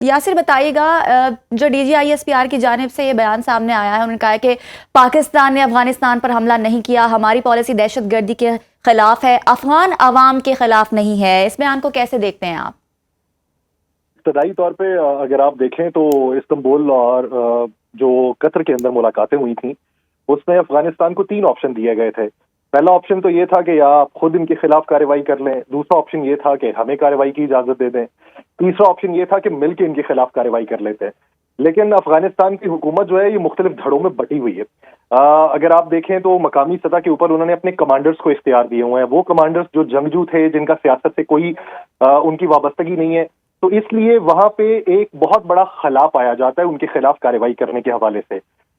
یاسر بتائیے گا، جو D G I S P R کی جانب سے یہ بیان سامنے آیا ہے، انہوں نے کہا ہے کہ پاکستان نے افغانستان پر حملہ نہیں کیا، ہماری پالیسی دہشت گردی کے خلاف ہے، افغان عوام کے خلاف نہیں ہے. اس بیان کو کیسے دیکھتے ہیں آپ؟ ابتدائی طور پہ اگر آپ دیکھیں تو استنبول اور جو قطر کے اندر ملاقاتیں ہوئی تھیں اس میں افغانستان کو 3 آپشن دیے گئے تھے. پہلا آپشن تو یہ تھا کہ یا آپ خود ان کے خلاف کارروائی کر لیں، دوسرا آپشن یہ تھا کہ ہمیں کارروائی کی اجازت دے دیں، تیسرا آپشن یہ تھا کہ مل کے ان کے خلاف کارروائی کر لیتے ہیں. لیکن افغانستان کی حکومت جو ہے یہ مختلف دھڑوں میں بٹی ہوئی ہے. اگر آپ دیکھیں تو مقامی سطح کے اوپر انہوں نے اپنے کمانڈرز کو اختیار دیے ہوئے ہیں، وہ کمانڈرز جو جنگجو تھے، جن کا سیاست سے کوئی ان کی وابستگی نہیں ہے، تو اس لیے وہاں پہ ایک بہت بڑا خلا پایا جاتا ہے ان کے خلاف کارروائی کرنے کے حوالے سے.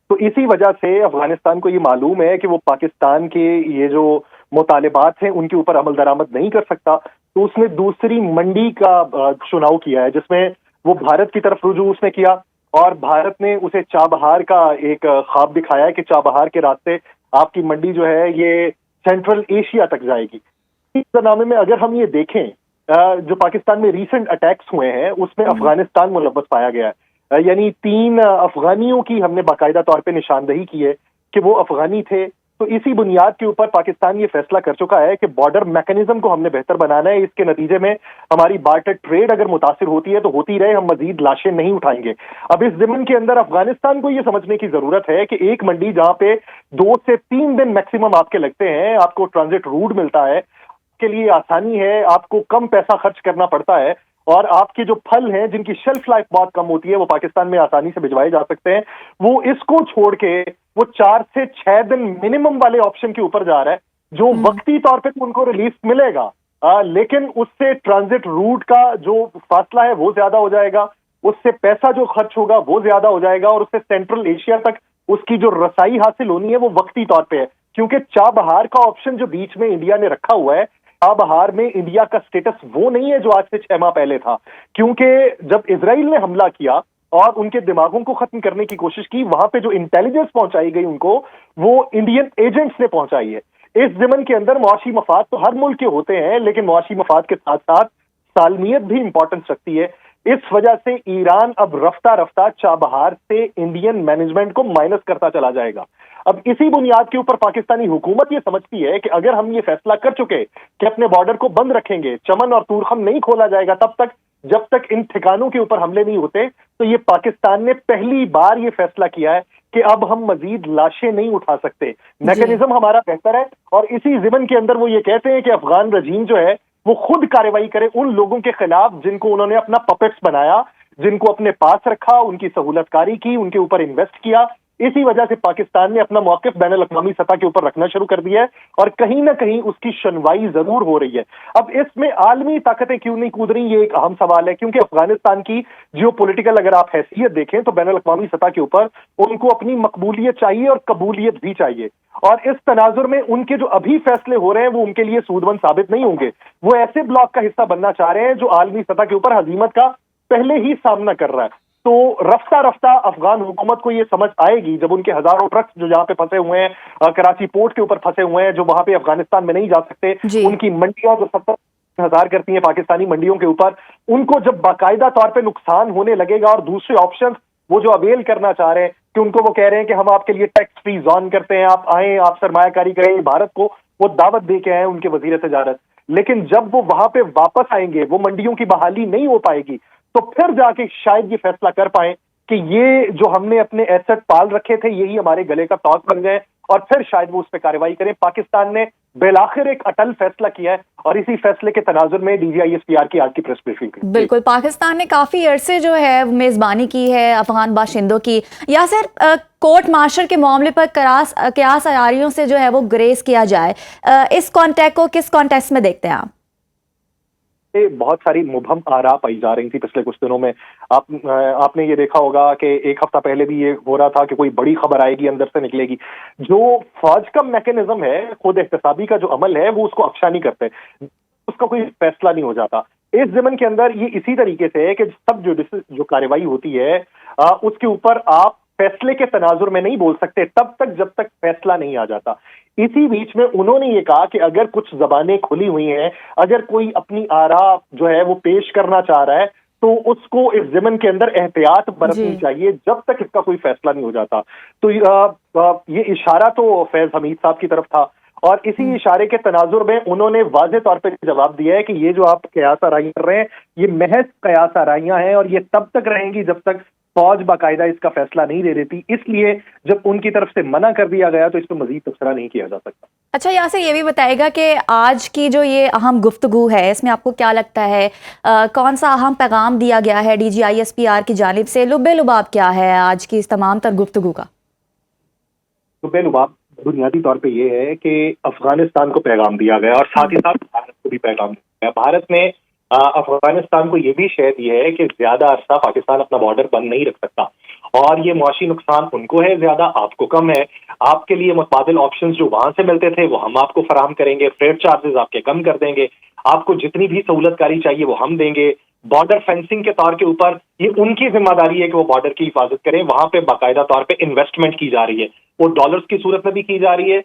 تو اسی وجہ سے افغانستان کو یہ معلوم ہے کہ وہ پاکستان کے یہ جو مطالبات ہیں ان کے اوپر عمل درآمد نہیں کر سکتا، تو اس نے دوسری منڈی کا چناؤ کیا ہے، جس میں وہ بھارت کی طرف رجوع اس نے کیا، اور بھارت نے اسے چابہار کا ایک خواب دکھایا ہے کہ چابہار کے راستے آپ کی منڈی جو ہے یہ سینٹرل ایشیا تک جائے گی. اس نامے میں اگر ہم یہ دیکھیں جو پاکستان میں ریسنٹ اٹیکس ہوئے ہیں اس میں افغانستان ملوث پایا گیا ہے. یعنی 3 افغانیوں کی ہم نے باقاعدہ طور پہ نشاندہی کی ہے کہ وہ افغانی تھے. تو اسی بنیاد کے اوپر پاکستان یہ فیصلہ کر چکا ہے کہ بارڈر میکنزم کو ہم نے بہتر بنانا ہے. اس کے نتیجے میں ہماری بارٹر ٹریڈ اگر متاثر ہوتی ہے تو ہوتی رہے، ہم مزید لاشیں نہیں اٹھائیں گے. اب اس ضمن کے اندر افغانستان کو یہ سمجھنے کی ضرورت ہے کہ ایک منڈی جہاں پہ 2 سے 3 دن میکسیمم آپ کے لگتے ہیں، آپ کو ٹرانزٹ روٹ ملتا ہے، کے لیے آسانی ہے، آپ کو کم پیسہ خرچ کرنا پڑتا ہے، اور آپ کے جو پھل ہیں جن کی شیلف لائف بہت کم ہوتی ہے وہ پاکستان میں آسانی سے بھجوائے جا سکتے ہیں، وہ اس کو چھوڑ کے وہ 4 سے 6 دن منیمم والے آپشن کے اوپر جا رہا ہے، جو وقتی طور پہ ان کو ریلیف ملے گا، لیکن اس سے ٹرانزٹ روٹ کا جو فاصلہ ہے وہ زیادہ ہو جائے گا، اس سے پیسہ جو خرچ ہوگا وہ زیادہ ہو جائے گا، اور اس سے سینٹرل ایشیا تک اس کی جو رسائی حاصل ہونی ہے وہ وقتی طور پہ ہے. کیونکہ چابہار کا آپشن جو بیچ میں انڈیا نے رکھا ہوا ہے، چابہار میں انڈیا کا سٹیٹس وہ نہیں ہے جو آج سے 6 ماہ پہلے تھا. کیونکہ جب اسرائیل نے حملہ کیا اور ان کے دماغوں کو ختم کرنے کی کوشش کی، وہاں پہ جو انٹیلیجنس پہنچائی گئی ان کو، وہ انڈین ایجنٹس نے پہنچائی ہے. اس ضمن کے اندر معاشی مفاد تو ہر ملک کے ہوتے ہیں، لیکن معاشی مفاد کے ساتھ ساتھ سالمیت بھی امپورٹنس رکھتی ہے. اس وجہ سے ایران اب رفتہ رفتہ چابہار سے انڈین مینجمنٹ کو مائنس کرتا چلا جائے گا. اب اسی بنیاد کے اوپر پاکستانی حکومت یہ سمجھتی ہے کہ اگر ہم یہ فیصلہ کر چکے کہ اپنے بارڈر کو بند رکھیں گے، چمن اور تورخم نہیں کھولا جائے گا تب تک جب تک ان ٹھکانوں کے اوپر حملے نہیں ہوتے، تو یہ پاکستان نے پہلی بار یہ فیصلہ کیا ہے کہ اب ہم مزید لاشیں نہیں اٹھا سکتے. میکانزم ہمارا بہتر ہے، اور اسی ضمن کے اندر وہ یہ کہتے ہیں کہ افغان رجیم جو ہے وہ خود کارروائی کرے ان لوگوں کے خلاف جن کو انہوں نے اپنا پپٹس بنایا، جن کو اپنے پاس رکھا، ان کی سہولت کاری کی، ان کے اوپر انویسٹ کیا. اسی وجہ سے پاکستان نے اپنا موقف بین الاقوامی سطح کے اوپر رکھنا شروع کر دیا ہے، اور کہیں نہ کہیں اس کی شنوائی ضرور ہو رہی ہے. اب اس میں عالمی طاقتیں کیوں نہیں کود رہی، یہ ایک اہم سوال ہے. کیونکہ افغانستان کی جیو پولیٹیکل اگر آپ حیثیت دیکھیں تو بین الاقوامی سطح کے اوپر ان کو اپنی مقبولیت چاہیے اور قبولیت بھی چاہیے، اور اس تناظر میں ان کے جو ابھی فیصلے ہو رہے ہیں وہ ان کے لیے سودمند ثابت نہیں ہوں گے. وہ ایسے بلاک کا حصہ بننا چاہ رہے ہیں جو عالمی سطح کے اوپر ہزیمت کا پہلے ہی سامنا کر رہا ہے. تو رفتہ رفتہ افغان حکومت کو یہ سمجھ آئے گی جب ان کے ہزاروں ٹرکس جو جہاں پہ پھنسے ہوئے ہیں، کراچی پورٹ کے اوپر پھنسے ہوئے ہیں، جو وہاں پہ افغانستان میں نہیں جا سکتے، ان کی منڈیاں جو 70,000 کرتی ہیں پاکستانی منڈیوں کے اوپر، ان کو جب باقاعدہ طور پہ نقصان ہونے لگے گا، اور دوسرے آپشن وہ جو اویل کرنا چاہ رہے ہیں کہ ان کو وہ کہہ رہے ہیں کہ ہم آپ کے لیے ٹیکس فری زون کرتے ہیں، آپ آئیں، آپ سرمایہ کاری کریں، بھارت کو وہ دعوت دے کے آئے ان کے وزیر تجارت، لیکن جب وہ وہاں پہ واپس آئیں گے وہ منڈیوں کی بحالی نہیں ہو پائے گی، تو پھر جا کے شاید یہ فیصلہ کر پائیں کہ یہ جو ہم نے اپنے ایسٹ پال رکھے تھے یہی ہمارے گلے کا توق بن گئے، اور پھر شاید وہ اس پہ کارروائی کریں. پاکستان نے بالآخر ایک اٹل فیصلہ کیا ہے، اور اسی فیصلے کے تناظر میں D G I S P R کی آج کی پریس بریفنگ کی. بالکل، پاکستان نے کافی عرصے جو ہے میزبانی کی ہے افغان باشندوں کی. یاسر، کورٹ مارشل کے معاملے پر قیاس عیاریوں سے جو ہے وہ گریز کیا جائے، اس کانٹیکٹ کو کس کانٹیکس میں دیکھتے ہیں آپ؟ بہت ساری مبہم آراء پائی جا رہی تھی پچھلے کچھ دنوں میں. آپ نے یہ دیکھا ہوگا کہ ایک ہفتہ پہلے بھی یہ ہو رہا تھا کہ کوئی بڑی خبر آئے گی اندر سے نکلے گی. جو فوج کا میکانزم ہے، خود احتسابی کا جو عمل ہے، وہ اس کو افشا نہیں کرتے، اس کا کوئی فیصلہ نہیں ہو جاتا. اس ضمن کے اندر یہ اسی طریقے سے ہے کہ سب جو کارروائی ہوتی ہے اس کے اوپر آپ فیصلے کے تناظر میں نہیں بول سکتے تب تک جب تک فیصلہ نہیں آ جاتا. اسی بیچ میں انہوں نے یہ کہا کہ اگر کچھ زبانیں کھلی ہوئی ہیں، اگر کوئی اپنی آراء جو ہے وہ پیش کرنا چاہ رہا ہے، تو اس کو اس ضمن کے اندر احتیاط برتنی جی چاہیے جب تک اس کا کوئی فیصلہ نہیں ہو جاتا. تو یہ اشارہ تو فیض حمید صاحب کی طرف تھا، اور اسی اشارے کے تناظر میں انہوں نے واضح طور پہ جواب دیا ہے کہ یہ جو آپ قیاس آرائیاں کر رہے ہیں یہ محض قیاس آرائیاں ہیں، اور یہ تب تک رہیں گی جب تک فوج باقاعدہ اس کا فیصلہ نہیں دے دیتی. اس لیے جب ان کی طرف سے منع کر دیا گیا تو اس پہ مزید تبصرہ نہیں کیا جا سکتا. اچھا، یہاں سے یہ بھی بتائے گا کہ آج کی جو یہ اہم گفتگو ہے اس میں آپ کو کیا لگتا ہے کون سا اہم پیغام دیا گیا ہے DGISPR کی جانب سے؟ لب لباب کیا ہے آج کی اس تمام تر گفتگو کا؟ لب لباب بنیادی طور پہ یہ ہے کہ افغانستان کو پیغام دیا گیا اور ساتھ ہی ساتھ بھارت کو بھی پیغام دیا گیا. بھارت نے افغانستان کو یہ بھی شے دی ہے کہ زیادہ عرصہ پاکستان اپنا بارڈر بند نہیں رکھ سکتا، اور یہ معاشی نقصان ان کو ہے زیادہ، آپ کو کم ہے. آپ کے لیے متبادل آپشنز جو وہاں سے ملتے تھے وہ ہم آپ کو فراہم کریں گے، فریٹ چارجز آپ کے کم کر دیں گے، آپ کو جتنی بھی سہولت کاری چاہیے وہ ہم دیں گے. بارڈر فینسنگ کے طور کے اوپر یہ ان کی ذمہ داری ہے کہ وہ بارڈر کی حفاظت کریں. وہاں پہ باقاعدہ طور پہ انویسٹمنٹ کی جا رہی ہے، وہ ڈالرز کی صورت میں بھی کی جا رہی ہے.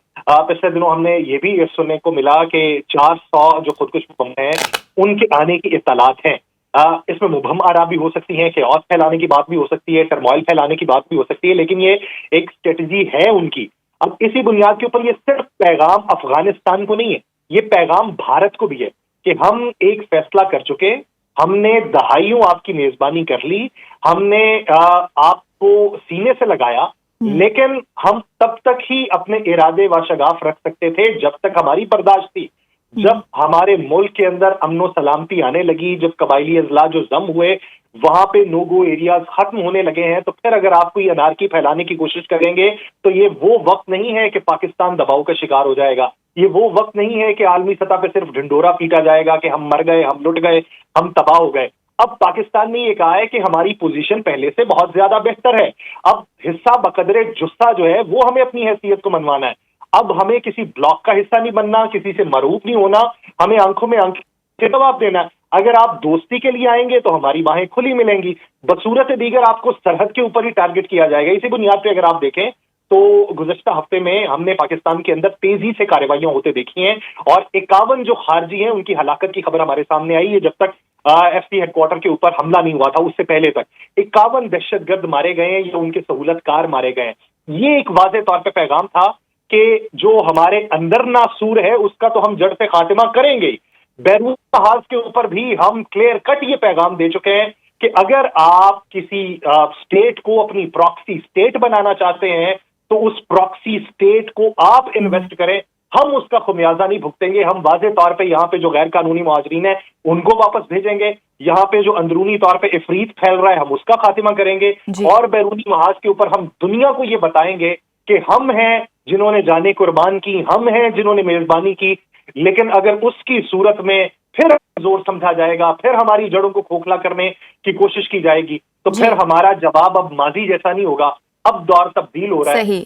پچھلے دنوں ہم نے یہ بھی سننے کو ملا کہ 400 جو خودکش بم ہیں ان کے آنے کی اطلاعات ہیں. اس میں مبہم آرا بھی ہو سکتی ہیں، خیاس پھیلانے کی بات بھی ہو سکتی ہے، ٹرموائل پھیلانے کی بات بھی ہو سکتی ہے، لیکن یہ ایک اسٹریٹجی ہے ان کی. اب اسی بنیاد کے اوپر یہ صرف پیغام افغانستان کو نہیں ہے، یہ پیغام بھارت کو بھی ہے کہ ہم ایک فیصلہ کر چکے، ہم نے دہائیوں آپ کی میزبانی کر لی، ہم نے آپ کو سینے سے لگایا، لیکن ہم تب تک ہی اپنے ارادے و شگاف رکھ سکتے تھے جب تک ہماری برداشت تھی. جب ہمارے ملک کے اندر امن و سلامتی آنے لگی، جب قبائلی اضلاع جو ضم ہوئے وہاں پہ نو گو ایریاز ختم ہونے لگے ہیں، تو پھر اگر آپ کوئی انارکی پھیلانے کی کوشش کریں گے تو یہ وہ وقت نہیں ہے کہ پاکستان دباؤ کا شکار ہو جائے گا. یہ وہ وقت نہیں ہے کہ عالمی سطح پہ صرف ڈھنڈورا پیٹا جائے گا کہ ہم مر گئے، ہم لٹ گئے، ہم تباہ ہو گئے. اب پاکستان نے یہ کہا ہے کہ ہماری پوزیشن پہلے سے بہت زیادہ بہتر ہے، اب حصہ بقدر جثہ جو ہے وہ ہمیں اپنی حیثیت کو منوانا ہے. اب ہمیں کسی بلاک کا حصہ نہیں بننا، کسی سے مرعوب نہیں ہونا، ہمیں آنکھوں میں آنکھ سے جواب دینا ہے. اگر آپ دوستی کے لیے آئیں گے تو ہماری باہیں کھلی ملیں گی، بصورت دیگر آپ کو سرحد کے اوپر ہی ٹارگٹ کیا جائے گا. اسی بنیاد پہ اگر آپ دیکھیں تو گزشتہ ہفتے میں ہم نے پاکستان کے اندر تیزی سے کارروائیاں ہوتے دیکھی ہیں، اور 51 جو خارجی ہیں ان کی ہلاکت کی خبر ہمارے سامنے آئی ہے. جب تک ایف سی ہیڈ کوارٹر کے اوپر حملہ نہیں ہوا تھا اس سے پہلے تک 51 دہشت گرد مارے گئے ہیں یا ان کے سہولت کار مارے گئے ہیں. یہ ایک واضح طور پہ پیغام تھا کہ جو ہمارے اندر ناسور ہے اس کا تو ہم جڑ سے خاتمہ کریں گے. بیرون محاذ کے اوپر بھی ہم کلیئر کٹ یہ پیغام دے چکے ہیں کہ اگر آپ کسی اسٹیٹ کو اپنی پراکسی اسٹیٹ بنانا چاہتے ہیں تو اس پراکسی اسٹیٹ کو آپ انویسٹ کریں، ہم اس کا خمیازہ نہیں بھگتیں گے. ہم واضح طور پہ یہاں پہ جو غیر قانونی مہاجرین ہیں ان کو واپس بھیجیں گے، یہاں پہ جو اندرونی طور پہ افریت پھیل رہا ہے ہم اس کا خاتمہ کریں گے، اور بیرونی محاذ کے اوپر ہم دنیا کو یہ بتائیں گے کہ ہم ہیں جنہوں نے جانیں قربان کی، ہم ہیں جنہوں نے میزبانی کی. لیکن اگر اس کی صورت میں پھر زور سمجھا جائے گا، پھر ہماری جڑوں کو کھوکھلا کرنے کی کوشش کی جائے گی، تو پھر ہمارا جواب اب ماضی جیسا نہیں ہوگا، اب دور تبدیل ہو رہا ہے.